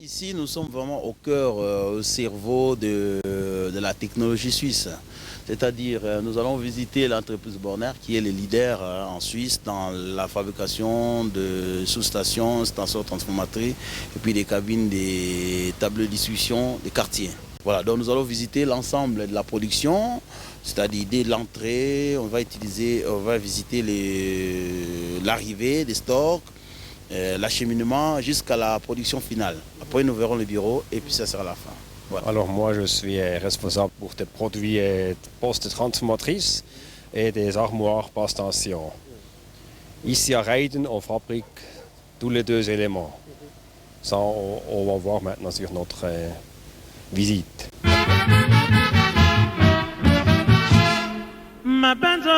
Ici, nous sommes vraiment au cœur, au cerveau de la technologie suisse. C'est-à-dire, nous allons visiter l'entreprise Borner qui est le leader en Suisse dans la fabrication de sous-stations, stations transformatrices et puis des cabines, des tableaux de discussion des quartiers. Voilà, donc nous allons visiter l'ensemble de la production, c'est-à-dire dès l'entrée, on va visiter l'arrivée des stocks, l'acheminement jusqu'à la production finale. Après, nous verrons le bureau et puis ça sera la fin. Voilà. Alors moi, je suis responsable pour des produits postes transformatrices et des armoires par station. Ici à Reiden, on fabrique tous les deux éléments. Ça, on va voir maintenant sur notre visite. Mabanzo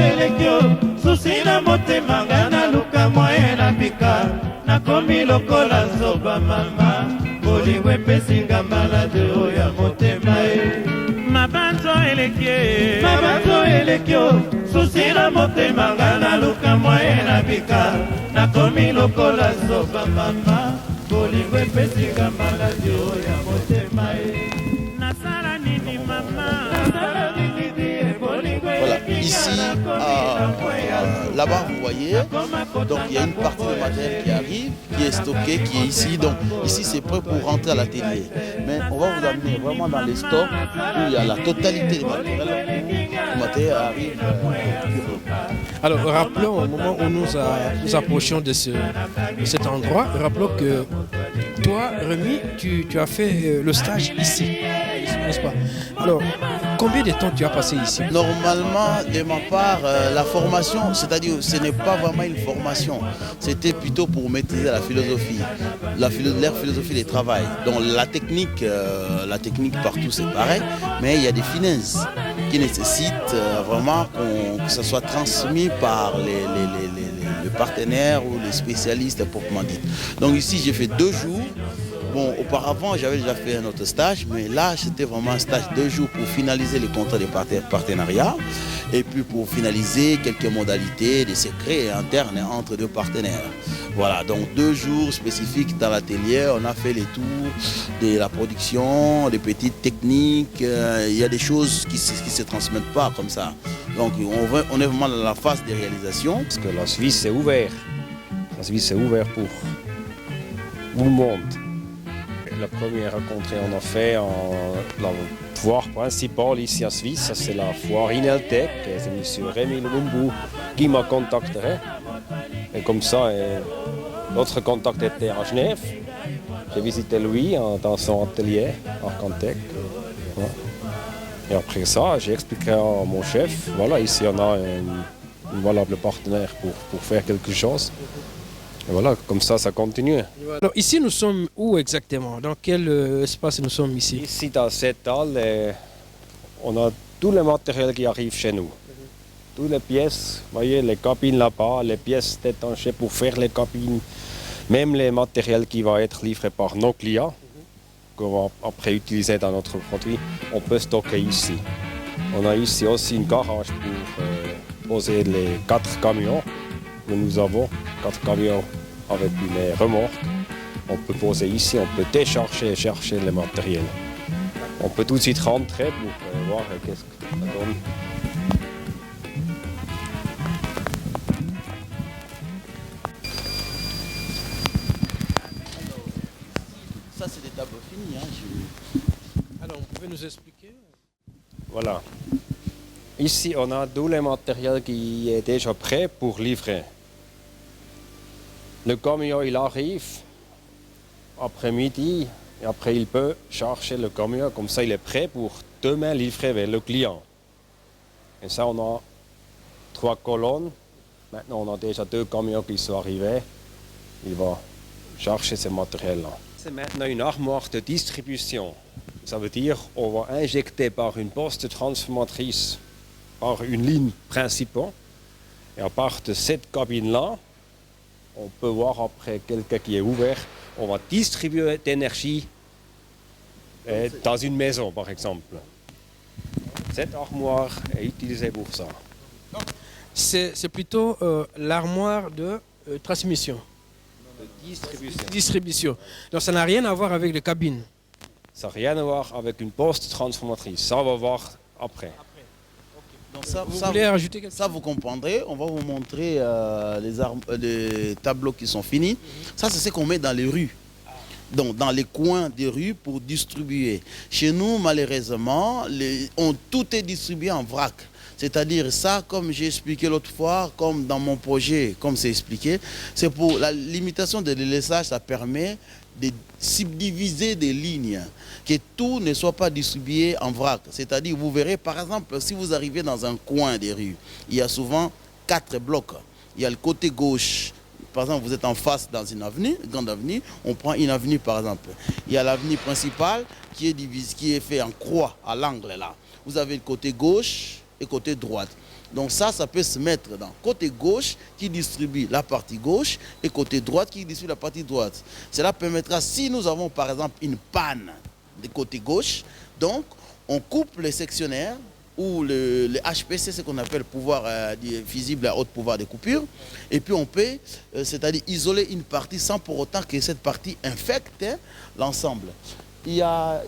elekyo susi na motema ngana luka moye na bika nakomi lokola zoba mama bolingo epesinga malade oya motema mabanzo elekyo susi na motema ngana luka moye na bika nakomi lokola zoba mama bolingo epesinga malade oya motema nasala nini mama. Voilà, ici, là-bas, vous voyez, donc il y a une partie de matériel qui arrive, qui est stocké, qui est ici. Donc ici, c'est prêt pour rentrer à l'atelier. Mais on va vous amener vraiment dans les stocks où il y a la totalité du matériel. Le matériel arrive au bureau. Alors, rappelons au moment où nous approchons de cet endroit, rappelons que toi, Rémi, tu as fait le stage ici, n'est-ce pas? Alors, combien de temps tu as passé ici? Normalement, de ma part, la formation, c'est-à-dire ce n'est pas vraiment une formation, c'était plutôt pour maîtriser la philosophie, leur philosophie du travail. Donc la technique partout c'est pareil, mais il y a des finesses qui nécessitent vraiment que ça soit transmis par les partenaires ou les spécialistes proprement dit. Donc ici j'ai fait 2 jours. Bon, auparavant, j'avais déjà fait un autre stage, mais là, c'était vraiment un stage de 2 jours pour finaliser les contrats de partenariat et puis pour finaliser quelques modalités des secrets internes entre 2 partenaires. Voilà, donc 2 jours spécifiques dans l'atelier, on a fait les tours de la production, des petites techniques, il y a des choses qui ne se transmettent pas comme ça. Donc on est vraiment dans la phase de réalisation. Parce que la Suisse est ouverte. La Suisse est ouverte pour tout le monde. La première rencontre on a fait la foire principale ici en Suisse, c'est la foire Ineltec. C'est M. Rémi Lumumbu qui m'a contacté. Et comme ça, notre contact était à Genève. J'ai visité lui dans son atelier Arcantec. Et après ça, j'ai expliqué à mon chef, voilà, ici on a un valable partenaire pour faire quelque chose. Et voilà, comme ça continue. Alors ici, nous sommes où exactement? Dans quel espace nous sommes ici? Ici, dans cette halle, on a tout le matériel qui arrive chez nous. Toutes les pièces, vous voyez, les cabines là-bas, les pièces détachées pour faire les cabines, même les matériels qui vont être livrés par nos clients, qu'on va après utiliser dans notre produit, on peut stocker ici. On a ici aussi une garage pour poser les 4 camions que nous avons, 4 camions avec une remorque. On peut poser ici, on peut décharger et chercher le matériel. On peut tout de suite rentrer pour voir qu'est-ce que ça donne. Ça c'est des tableaux finis. Alors, vous pouvez nous expliquer? Voilà. Ici, on a tout le matériel qui est déjà prêt pour livrer. Le camion, il arrive après-midi et après, il peut charger le camion. Comme ça, il est prêt pour demain livrer vers le client. Et ça, on a 3 colonnes. Maintenant, on a déjà 2 camions qui sont arrivés. Il va charger ce matériel-là. C'est maintenant une armoire de distribution. Ça veut dire qu'on va injecter par une poste transformatrice, par une ligne principale. Et à part de cette cabine-là, on peut voir après quelqu'un qui est ouvert, on va distribuer d'énergie dans une maison par exemple. Cette armoire est utilisée pour ça. C'est plutôt l'armoire de transmission. Distribution. Donc ça n'a rien à voir avec les cabines. Ça n'a rien à voir avec une poste transformatrice. Ça, on va voir après. Donc ça, Vous ça, voulez rajouter quelque chose? ça, vous comprendrez. On va vous montrer les tableaux qui sont finis. Ça, c'est ce qu'on met dans les rues. Donc, dans les coins des rues pour distribuer. Chez nous, malheureusement, tout est distribué en vrac. C'est-à-dire ça, comme j'ai expliqué l'autre fois, comme dans mon projet, comme c'est expliqué, c'est pour la limitation de délaissage, ça permet de subdiviser des lignes, que tout ne soit pas distribué en vrac. C'est-à-dire, vous verrez, par exemple, si vous arrivez dans un coin des rues, il y a souvent 4 blocs. Il y a le côté gauche. Par exemple, vous êtes en face dans une avenue, une grande avenue, on prend une avenue par exemple. Il y a l'avenue principale qui est divisée, qui est fait en croix à l'angle là. Vous avez le côté gauche et côté droite. Donc ça peut se mettre dans côté gauche qui distribue la partie gauche et côté droite qui distribue la partie droite. Cela permettra, si nous avons par exemple une panne du côté gauche, donc on coupe les sectionnaires ou le HPC, c'est ce qu'on appelle pouvoir visible à haute pouvoir de coupure, et puis on peut, c'est-à-dire isoler une partie sans pour autant que cette partie infecte l'ensemble. Il y a,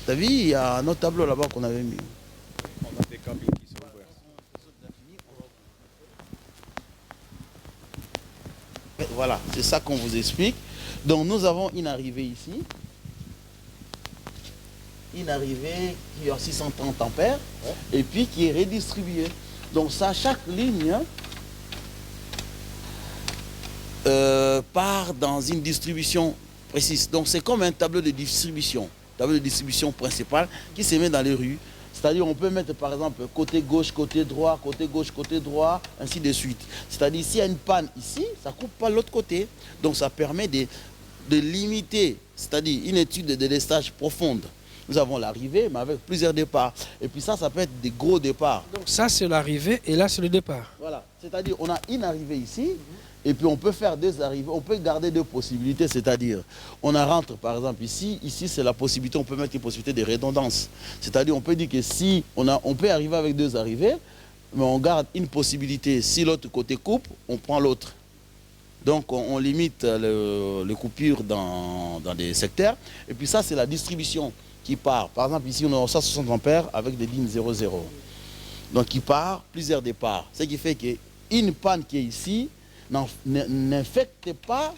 t'as vu, il y a un autre tableau là-bas qu'on avait mis. On a des cabines qui sont ouvertes. Voilà, c'est ça qu'on vous explique. Donc nous avons une arrivée ici. Une arrivée qui a 630 ampères et puis qui est redistribuée. Donc ça, chaque ligne part dans une distribution précise. Donc c'est comme un tableau de distribution principal qui se met dans les rues. C'est-à-dire on peut mettre par exemple côté gauche, côté droit, côté gauche, côté droit, ainsi de suite. C'est-à-dire s'il y a une panne ici, ça ne coupe pas l'autre côté. Donc ça permet de limiter, c'est-à-dire une étude de délestage profonde. Nous avons l'arrivée, mais avec plusieurs départs. Et puis ça peut être des gros départs. Donc ça, c'est l'arrivée et là, c'est le départ. Voilà. C'est-à-dire on a une arrivée ici, et puis on peut faire deux arrivées. On peut garder deux possibilités, c'est-à-dire on rentre par exemple ici. Ici, c'est la possibilité, on peut mettre une possibilité de redondance. C'est-à-dire on peut dire que si on peut arriver avec deux arrivées, mais on garde une possibilité. Si l'autre côté coupe, on prend l'autre. Donc on limite les coupures dans des secteurs. Et puis ça, c'est la distribution qui part. Par exemple, ici, on a 160 ampères avec des lignes 0,0. Donc, qui part plusieurs départs. Ce qui fait qu'une panne qui est ici n'affecte pas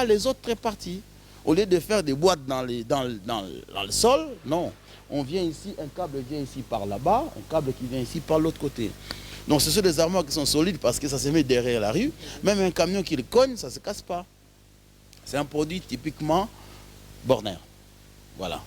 les autres parties. Au lieu de faire des boîtes dans le sol, non. On vient ici, un câble vient ici par là-bas, un câble qui vient ici par l'autre côté. Donc, ce sont des armoires qui sont solides parce que ça se met derrière la rue. Même un camion qui le cogne, ça ne se casse pas. C'est un produit typiquement Borner. Voilà.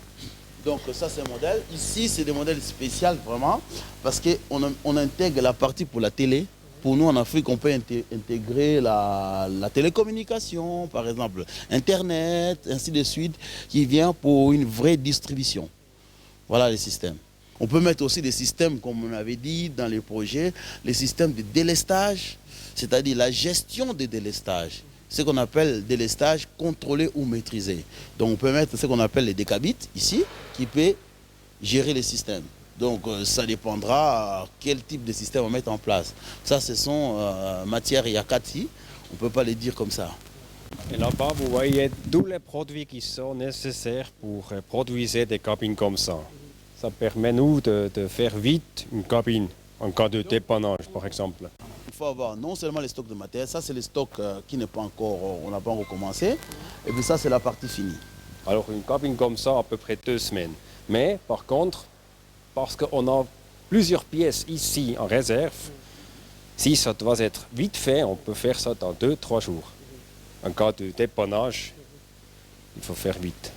Donc ça c'est un modèle. Ici c'est des modèles spéciaux vraiment parce qu'on intègre la partie pour la télé. Pour nous en Afrique on peut intégrer la télécommunication par exemple, Internet, ainsi de suite, qui vient pour une vraie distribution. Voilà les systèmes. On peut mettre aussi des systèmes comme on avait dit dans les projets, les systèmes de délestage, c'est-à-dire la gestion des délestages. Ce qu'on appelle délestage contrôlé ou maîtrisé. Donc on peut mettre ce qu'on appelle les décabits ici, qui peut gérer les systèmes. Donc ça dépendra quel type de système on met en place. Ça, ce sont matières Yakati, on ne peut pas les dire comme ça. Et là-bas, vous voyez tous les produits qui sont nécessaires pour produire des cabines comme ça. Ça permet nous de faire vite une cabine en cas de dépannage, par exemple. Il faut avoir non seulement les stocks de matériel, ça c'est les stocks qui n'est pas encore, on n'a pas encore commencé, et puis ça c'est la partie finie. Alors une cabine comme ça, à peu près 2 semaines. Mais par contre, parce qu'on a plusieurs pièces ici en réserve, si ça doit être vite fait, on peut faire ça dans 2-3 jours. En cas de dépannage, il faut faire vite.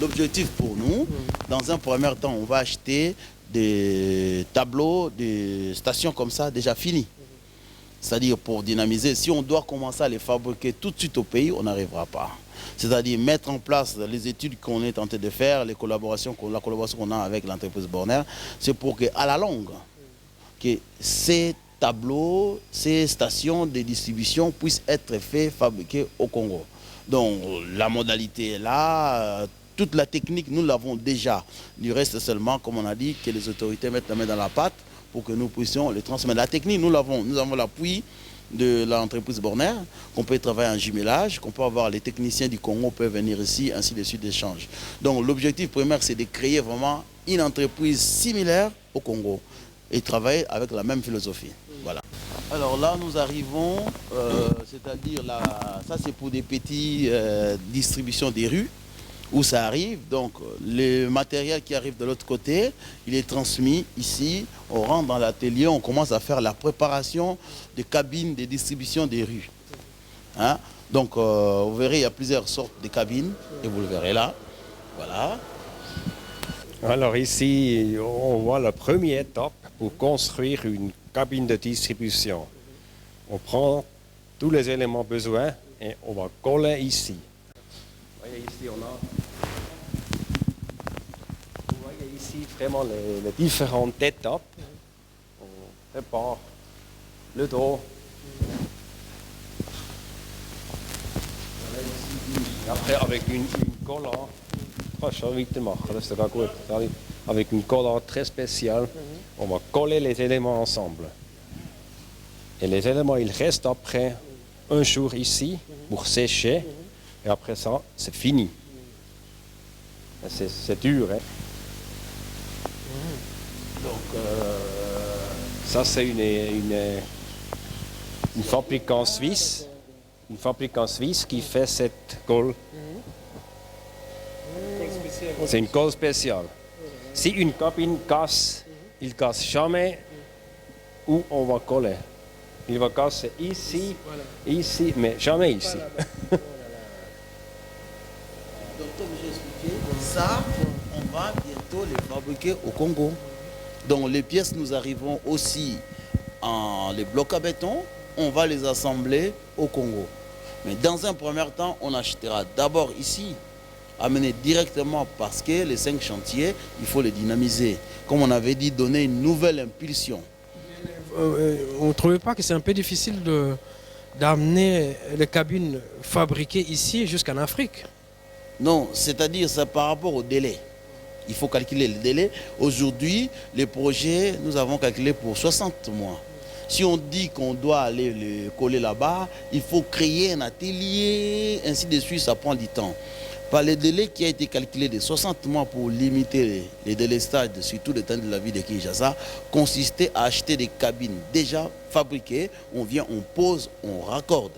L'objectif pour nous, dans un premier temps, on va acheter des tableaux, des stations comme ça déjà finies. C'est-à-dire pour dynamiser, si on doit commencer à les fabriquer tout de suite au pays, on n'arrivera pas. C'est-à-dire mettre en place les études qu'on est tenté de faire, la collaboration qu'on a avec l'entreprise Borner, c'est pour qu'à la longue, que ces tableaux, ces stations de distribution puissent être faits, fabriqués au Congo. Donc la modalité est là, toute la technique, nous l'avons déjà. Il reste seulement, comme on a dit, que les autorités mettent la main dans la pâte pour que nous puissions les transmettre. La technique, nous l'avons. Nous avons l'appui de l'entreprise Borner, qu'on peut travailler en jumelage, qu'on peut avoir les techniciens du Congo peuvent venir ici, ainsi de suite d'échange. Donc l'objectif premier, c'est de créer vraiment une entreprise similaire au Congo et travailler avec la même philosophie. Voilà. Alors là, nous arrivons, c'est-à-dire là, ça c'est pour des petites distributions des rues où ça arrive. Donc le matériel qui arrive de l'autre côté, il est transmis ici, on rentre dans l'atelier, on commence à faire la préparation des cabines de distribution des rues. Hein? Donc vous verrez, il y a plusieurs sortes de cabines, et vous le verrez là. Voilà. Alors ici, on voit la première étape pour construire une cabine de distribution. On prend tous les éléments besoins et on va coller ici. Vous voyez ici, vous voyez ici vraiment les différentes étapes. On prépare le dos. Et après, avec une collante, avec une collante très spéciale, on va coller les éléments ensemble. Et les éléments, ils restent après un jour ici pour sécher. Et après ça, c'est fini. C'est dur. Hein? Donc, ça, c'est une fabricant suisse. Une fabricant suisse qui fait cette colle. C'est une colle spéciale. Si une cabine casse, il ne casse jamais où on va coller. Il va casser ici, ici, mais jamais ici. Donc comme j'ai expliqué, ça, on va bientôt les fabriquer au Congo. Donc les pièces, nous arrivons aussi en les blocs à béton, on va les assembler au Congo. Mais dans un premier temps, on achètera d'abord ici, amener directement parce que les 5 chantiers, il faut les dynamiser. Comme on avait dit, donner une nouvelle impulsion. On ne trouvait pas que c'est un peu difficile d'amener les cabines fabriquées ici jusqu'en Afrique? Non, c'est-à-dire c'est par rapport au délai. Il faut calculer le délai. Aujourd'hui, les projets, nous avons calculé pour 60 mois. Si on dit qu'on doit aller le coller là-bas, il faut créer un atelier, ainsi de suite, ça prend du temps. Par le délai qui a été calculé de 60 mois pour limiter les délestages, surtout le temps de la vie de Kinshasa, consistait à acheter des cabines déjà fabriquées. On vient, on pose, on raccorde.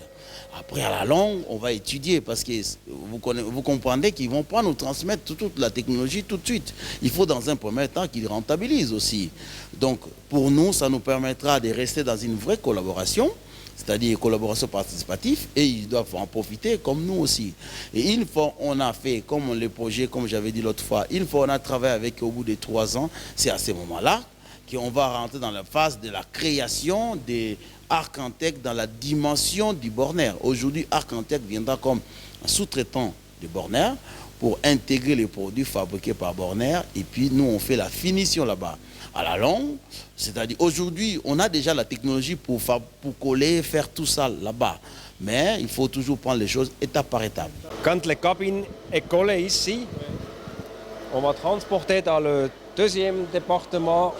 Après, à la longue, on va étudier parce que vous comprendrez qu'ils ne vont pas nous transmettre toute la technologie tout de suite. Il faut dans un premier temps qu'ils rentabilisent aussi. Donc, pour nous, ça nous permettra de rester dans une vraie collaboration, c'est-à-dire collaboration participative, et ils doivent en profiter comme nous aussi. Et une fois on a fait, comme le projet, comme j'avais dit l'autre fois, une fois on a travaillé avec au bout de 3 ans, c'est à ce moment-là qu'on va rentrer dans la phase de la création des Arcantec dans la dimension du Borner. Aujourd'hui, Arcantec viendra comme un sous-traitant de Borner pour intégrer les produits fabriqués par Borner, et puis nous on fait la finition là-bas. À la longue, c'est-à-dire aujourd'hui, on a déjà la technologie pour coller, faire tout ça là-bas. Mais il faut toujours prendre les choses étape par étape. Quand la cabine est collée ici, on va transporter dans le 2e département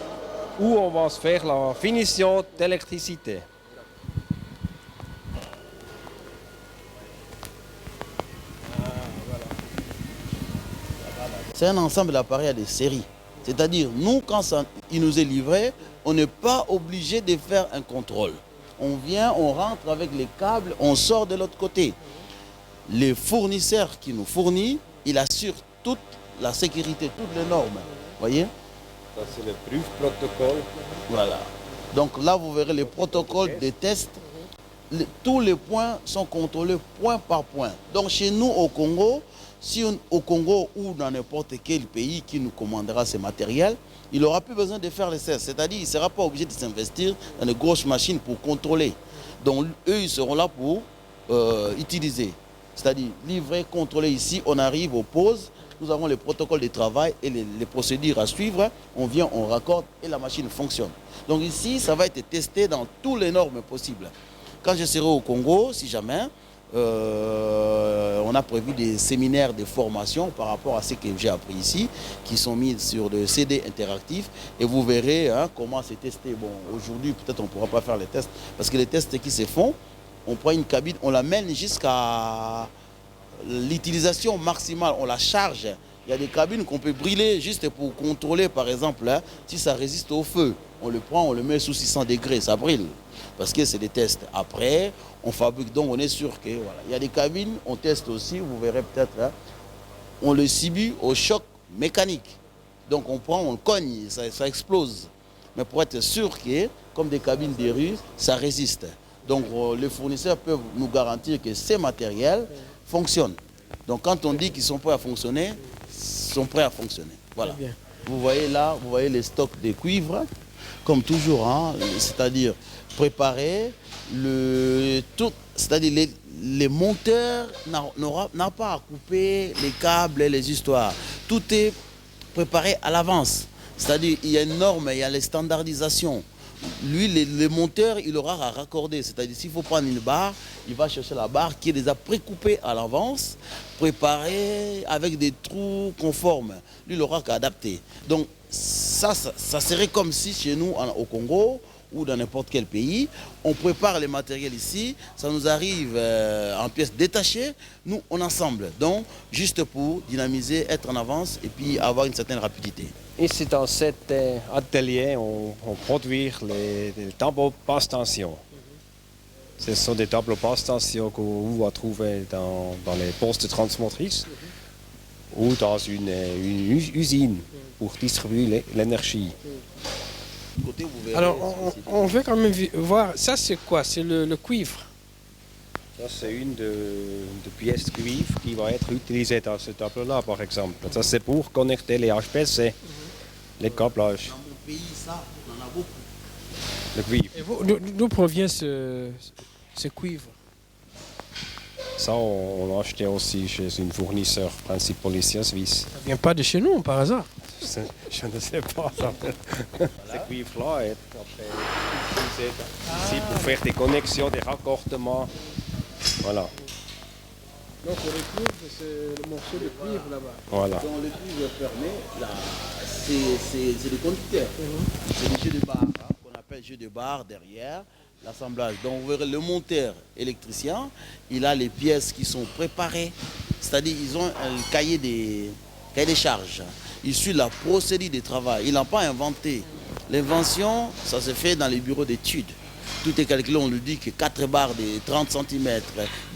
où on va se faire la finition d'électricité. C'est un ensemble d'appareils de série. C'est-à-dire, nous, quand il nous est livré, on n'est pas obligé de faire un contrôle. On vient, on rentre avec les câbles, on sort de l'autre côté. Les fournisseurs qui nous fournissent, il assure toute la sécurité, toutes les normes. Vous voyez? Ça, c'est le proof protocole. Voilà. Donc là, vous verrez les protocoles de test. Tous les points sont contrôlés point par point. Donc chez nous, au Congo, au Congo ou dans n'importe quel pays qui nous commandera ce matériel, il n'aura plus besoin de faire les tests. C'est-à-dire qu'il ne sera pas obligé de s'investir dans de grosses machines pour contrôler. Donc eux, ils seront là pour utiliser. C'est-à-dire livrer, contrôler ici, on arrive aux pauses, nous avons les protocoles de travail et les procédures à suivre. On vient, on raccorde et la machine fonctionne. Donc ici, ça va être testé dans toutes les normes possibles. Quand je serai au Congo, si jamais, on a prévu des séminaires de formation par rapport à ce que j'ai appris ici, qui sont mis sur le CD interactif. Et vous verrez comment c'est testé. Bon, aujourd'hui, peut-être on ne pourra pas faire les tests, parce que les tests qui se font, on prend une cabine, on l'amène jusqu'à l'utilisation maximale, on la charge. Il y a des cabines qu'on peut brûler juste pour contrôler, par exemple, si ça résiste au feu. On le prend, on le met sous 600 degrés, ça brûle. Parce que c'est des tests. Après, on fabrique, donc on est sûr que, voilà. Il y a des cabines, on teste aussi, vous verrez peut-être, on le subit au choc mécanique. Donc on prend, on le cogne, ça explose. Mais pour être sûr que, comme des cabines de rue, ça résiste. Donc les fournisseurs peuvent nous garantir que ces matériels fonctionnent. Donc quand on dit qu'ils sont prêts à fonctionner, ils sont prêts à fonctionner. Voilà. Vous voyez là, vous voyez les stocks de cuivre, comme toujours, c'est-à-dire préparer c'est-à-dire les monteurs n'ont pas à couper les câbles et les histoires. Tout est préparé à l'avance. C'est-à-dire il y a une norme, il y a les standardisations. Lui, le monteur, il aura à raccorder. C'est-à-dire s'il faut prendre une barre, il va chercher la barre qui est déjà précoupée à l'avance, préparée avec des trous conformes. Lui, il aura qu'à adapter. Donc ça serait comme si chez nous, au Congo, ou dans n'importe quel pays, on prépare les matériels ici, ça nous arrive en pièces détachées, nous on assemble. Donc juste pour dynamiser, être en avance et puis avoir une certaine rapidité. Ici dans cet atelier, on produit les tableaux basse tension. Ce sont des tableaux basse tension qu'on va trouver dans les postes transmotrices ou dans une usine pour distribuer l'énergie. Côté, vous verrez, Alors, on veut quand même voir, ça c'est quoi? C'est le cuivre. Ça, c'est une de pièces de cuivre qui va être utilisée dans ce tableau-là, par exemple. Ça, c'est pour connecter les HPC, les câblages. dans mon pays, ça, on en a beaucoup. Le cuivre. Et d'où provient ce cuivre? Ça, on l'a acheté aussi chez une fournisseur principal ici en Suisse. Ça vient pas de chez nous, par hasard? Je ne sais pas. Ce cuivre-là est après utilisé ici pour faire des connexions, des raccordements. Voilà. Donc le cuivre, c'est le morceau de cuivre là-bas. Voilà. Dans le cuivre fermé, là, c'est des conducteurs. C'est des jeux de barre, qu'on appelle jeux de barre derrière l'assemblage. Donc vous verrez le monteur électricien, il a les pièces qui sont préparées. C'est-à-dire ils ont un cahier des charges. Il suit la procédure de travail. Il n'a pas inventé. L'invention, ça se fait dans les bureaux d'études. Tout est calculé, on lui dit que 4 barres de 30 cm,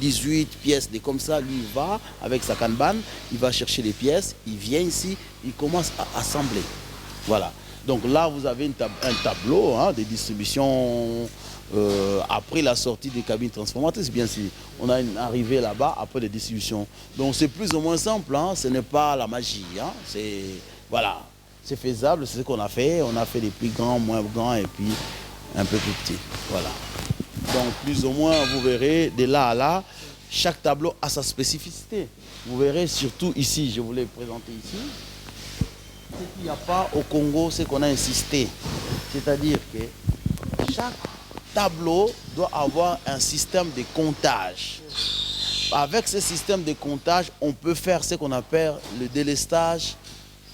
18 pièces de comme ça, lui il va avec sa kanban, il va chercher les pièces, il vient ici, il commence à assembler. Voilà. Donc là, vous avez un tableau de distribution après la sortie des cabines transformatrices, bien sûr. On a une arrivée là-bas après les distributions. Donc c'est plus ou moins simple, ce n'est pas la magie. Voilà, c'est faisable, c'est ce qu'on a fait. On a fait des plus grands, moins grands et puis un peu plus petits. Voilà. Donc plus ou moins, vous verrez, de là à là, chaque tableau a sa spécificité. Vous verrez surtout ici, je vous l'ai présenté ici. Ce qu'il n'y a pas au Congo, c'est qu'on a insisté. C'est-à-dire que chaque tableau doit avoir un système de comptage. Avec ce système de comptage, on peut faire ce qu'on appelle le délestage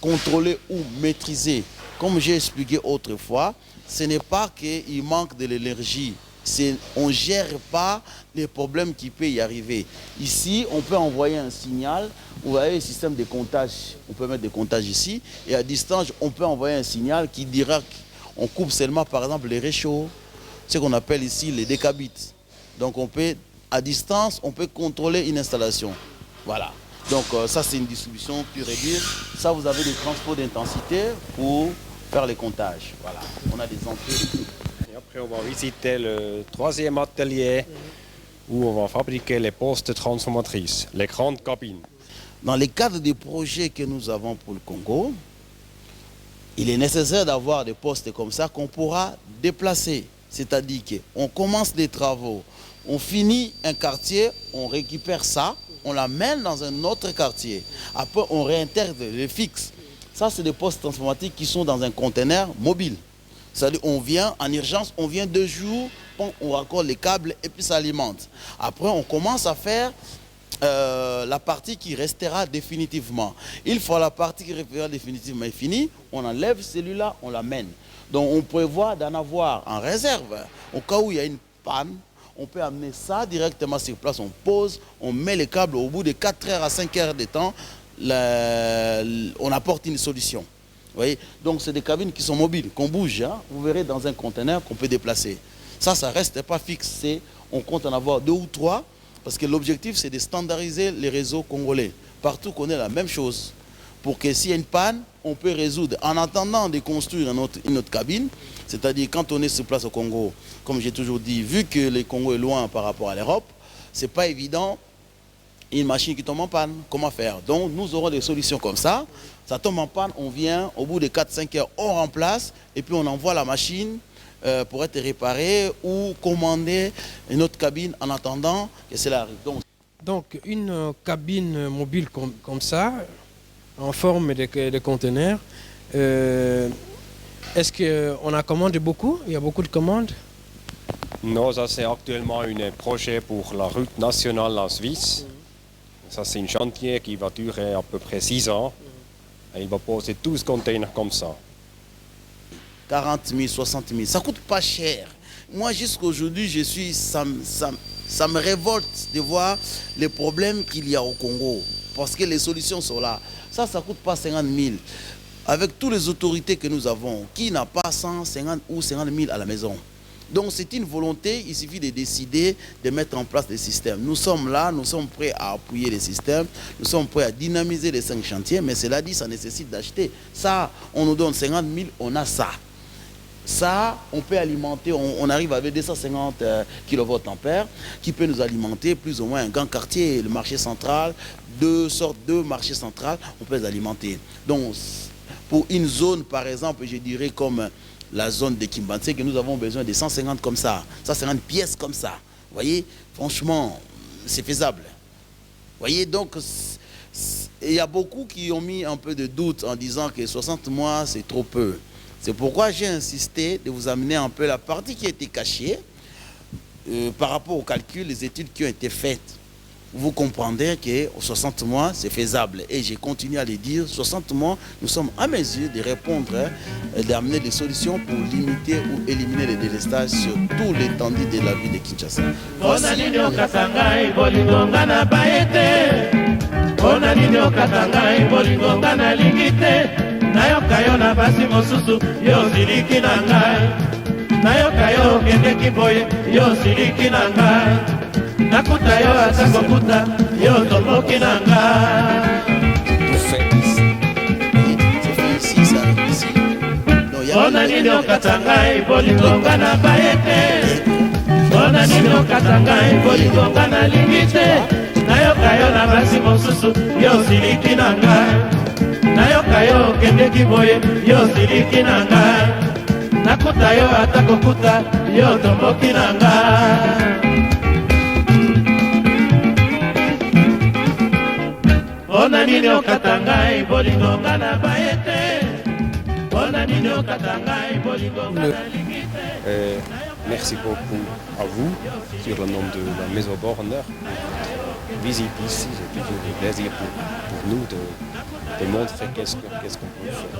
contrôlé ou maîtrisé. Comme j'ai expliqué autrefois, ce n'est pas qu'il manque de l'énergie. On ne gère pas les problèmes qui peuvent y arriver. Ici, on peut envoyer un signal. Vous voyez le système de comptage. On peut mettre des comptages ici. Et à distance, on peut envoyer un signal qui dira qu'on coupe seulement, par exemple, les réchauds. Ce qu'on appelle ici les décabits. Donc on peut, à distance, on peut contrôler une installation. Voilà. Donc ça c'est une distribution pure et dure. Ça vous avez des transports d'intensité pour faire les comptages. Voilà. On a des entrées. Et après on va visiter le troisième atelier où on va fabriquer les postes transformatrices, les grandes cabines. Dans le cadre des projets que nous avons pour le Congo, il est nécessaire d'avoir des postes comme ça qu'on pourra déplacer. C'est-à-dire qu'on commence des travaux, on finit un quartier, on récupère ça, on l'amène dans un autre quartier. Après, on réintègre les fixes. Ça, c'est des postes transformatiques qui sont dans un conteneur mobile. C'est-à-dire on vient en urgence, on vient 2 jours, on raccorde les câbles et puis ça alimente. Après, on commence à faire la partie qui restera définitivement. Une fois la partie qui restera définitivement finie, on enlève celui-là, on l'amène. Donc on prévoit d'en avoir en réserve. Au cas où il y a une panne, on peut amener ça directement sur place, on pose, on met les câbles, au bout de 4 heures à 5 heures de temps, on apporte une solution. Vous voyez? Donc c'est des cabines qui sont mobiles, qu'on bouge. Hein? Vous verrez dans un conteneur qu'on peut déplacer. Ça ne reste pas fixe. On compte en avoir 2 ou 3, parce que l'objectif c'est de standardiser les réseaux congolais. Partout qu'on ait la même chose. Pour que s'il y a une panne, on peut résoudre. En attendant de construire une autre cabine, c'est-à-dire quand on est sur place au Congo, comme j'ai toujours dit, vu que le Congo est loin par rapport à l'Europe, ce n'est pas évident, une machine qui tombe en panne, comment faire? Donc nous aurons des solutions comme ça. Ça tombe en panne, on vient, au bout de 4-5 heures, on remplace et puis on envoie la machine pour être réparée ou commander une autre cabine en attendant que cela arrive. Donc une cabine mobile comme ça, en forme de conteneur, est-ce qu'on a commandé beaucoup? Il y a beaucoup de commandes? Non, ça c'est actuellement un projet pour la route nationale en Suisse. Ça c'est un chantier qui va durer à peu près 6 ans. Et il va poser 12 containers comme ça. 40 000, 60 000, ça coûte pas cher. Moi jusqu'à aujourd'hui, ça me révolte de voir les problèmes qu'il y a au Congo. Parce que les solutions sont là. Ça ne coûte pas 50 000. Avec toutes les autorités que nous avons, qui n'a pas 150 ou 50 000 à la maison? Donc c'est une volonté, il suffit de décider de mettre en place des systèmes. Nous sommes là, nous sommes prêts à appuyer les systèmes, nous sommes prêts à dynamiser les 5 chantiers, mais cela dit, ça nécessite d'acheter. Ça, on nous donne 50 000, on a ça. Ça, on peut alimenter, on arrive avec 250 kVA qui peut nous alimenter plus ou moins un grand quartier, le marché central, 2 sortes de marchés centrales, on peut les alimenter. Donc, pour une zone, par exemple, je dirais comme la zone de Kimbanse, que nous avons besoin de 150 comme ça, 150 pièces comme ça. Vous voyez, franchement, c'est faisable. Vous voyez, donc, il y a beaucoup qui ont mis un peu de doute en disant que 60 mois, c'est trop peu. C'est pourquoi j'ai insisté de vous amener un peu la partie qui a été cachée par rapport au calcul, les études qui ont été faites. Vous comprendrez que 60 mois, c'est faisable. Et j'ai continué à le dire, 60 mois, nous sommes en mesure de répondre, d'amener des solutions pour limiter ou éliminer les délestages sur tout l'étendue de la ville de Kinshasa. Nayoka yo na basi mosusu yo siliki na ngai, nayoka yo kende kiboye yo siliki na ngai, nakuta yo ata kokuta yo tomoki na ngai. Tout fait ici. C'est fait ici, ça arrive ici. Ona nini okata ngai bolingonga na bayete, ona nini okata ngai bolingonga na lingite, nayoka yo na basi mosusu yo siliki na ngai, nayoka yo kende kiboye yo siliki na ngai, nakuta yo ata kokuta yo tomboki na ngai. Ona nini okata ngai bolingonga na bayete, ona nini okata ngai bolingonga na lingite. Merci beaucoup à vous sur le nom de la Maison Borner. Visite ici, c'est toujours un plaisir pour nous de montrer qu'est-ce qu'on peut faire.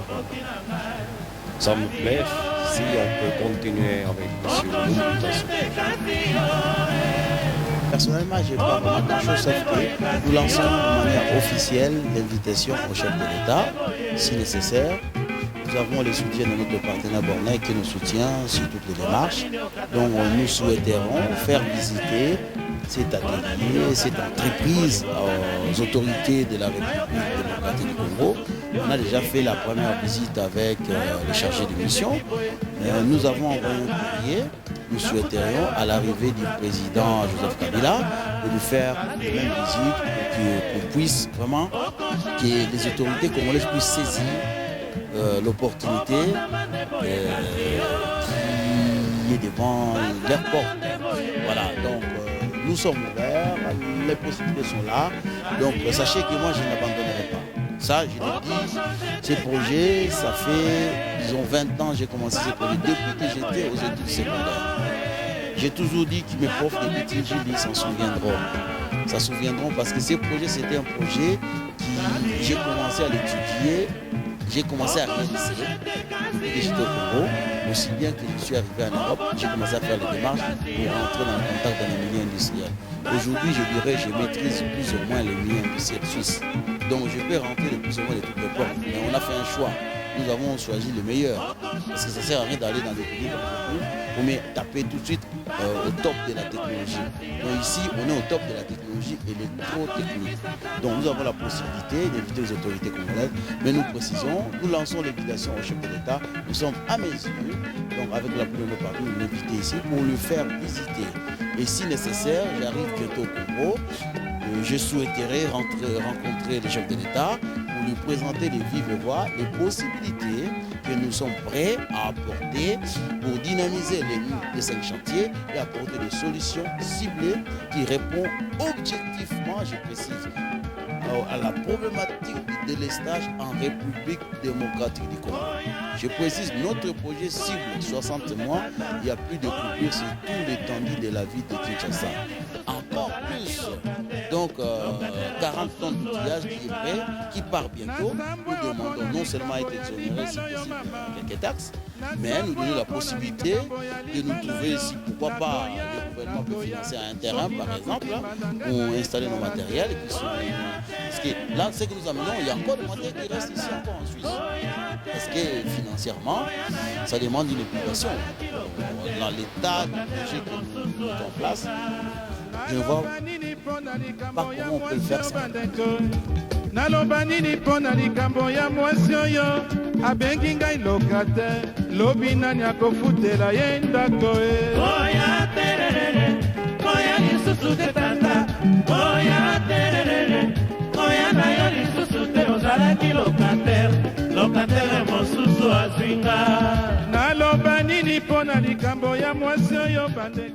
Ça me plaît si on peut continuer avec M. Personnellement, je n'ai pas vraiment grand-chose, sauf que nous lançons de manière officielle l'invitation au chef de l'État, si nécessaire. Nous avons le soutien de notre partenaire bornais qui nous soutient sur toutes les démarches. Donc nous souhaiterons faire visiter cet atelier, cette entreprise aux autorités de la République démocratique du Congo. On a déjà fait la première visite avec le chargé de mission. Nous avons envoyé un courrier. Nous souhaiterions, à l'arrivée du président Joseph Kabila, de nous faire la même visite pour qu'on puisse vraiment, que les autorités congolaises puissent saisir l'opportunité qui est devant leur porte. Voilà, donc nous sommes ouverts, les possibilités sont là. Donc sachez que moi je n'abandonnerai pas. Ça, je le dis, ces projets, ça fait, disons, 20 ans que j'ai commencé ces projets, depuis que j'étais aux études secondaires. J'ai toujours dit que mes profs de BTG s'en souviendront. S'en souviendront parce que ces projets, c'était un projet qui j'ai commencé à l'étudier, j'ai commencé à réaliser depuis que j'étais au Congo. Aussi bien que je suis arrivé en Europe, j'ai commencé à faire les démarches pour rentrer dans le contact d'un milieu industriel. Aujourd'hui, je dirais je maîtrise plus ou moins les milieux industriels suisses. Donc je peux rentrer de plus ou moins de toutes les portes. Mais on a fait un choix. Nous avons choisi le meilleur. Parce que ça ne sert à rien d'aller dans des pays comme ça. Pour me taper tout de suite au top de la technologie. Donc ici, on est au top de la technologie électro-technique. Donc nous avons la possibilité d'inviter les autorités congolaises, mais nous précisons, nous lançons l'invitation au chef de l'État. Nous sommes à mes yeux, donc avec l'appui de nos partenaires, nous l'inviter ici pour le faire visiter. Et si nécessaire, j'arrive bientôt au Congo. Je souhaiterais rencontrer le chef de l'État pour lui présenter les vives voix, les possibilités que nous sommes prêts à apporter pour dynamiser les 5 chantiers et apporter des solutions ciblées qui répondent objectivement, je précise, à la problématique du délestage en République démocratique du Congo. Je précise, notre projet cible 60 mois, il n'y a plus de coupure sur tout l'étendue de la ville de Kinshasa. Encore plus. Donc 40 tonnes d'outillage qui est prêt, qui part bientôt. Nous demandons non seulement à être exonérés si possible quelques taxes, mais nous donner la possibilité de nous trouver ici, pourquoi pas le gouvernement peut financer un terrain par exemple, pour installer nos matériels. Et puis, parce que là, ce que nous amenons, il y a encore des matériels qui restent ici encore en Suisse. Parce que financièrement, ça demande une implication. Dans l'état du projet que nous mettons en place, je ne vois pas comment on peut le faire ça. naloba nini mpo na likambo ya mwasi oyo abengi ngai lokate lobi nani akofutela ye ndako e oya terere oya lisusu te tata oya terere oya na yo lisusu te ozalaki lokatere mosusu azwinga naloba nini mpo na likambo ya mwasi oyo bande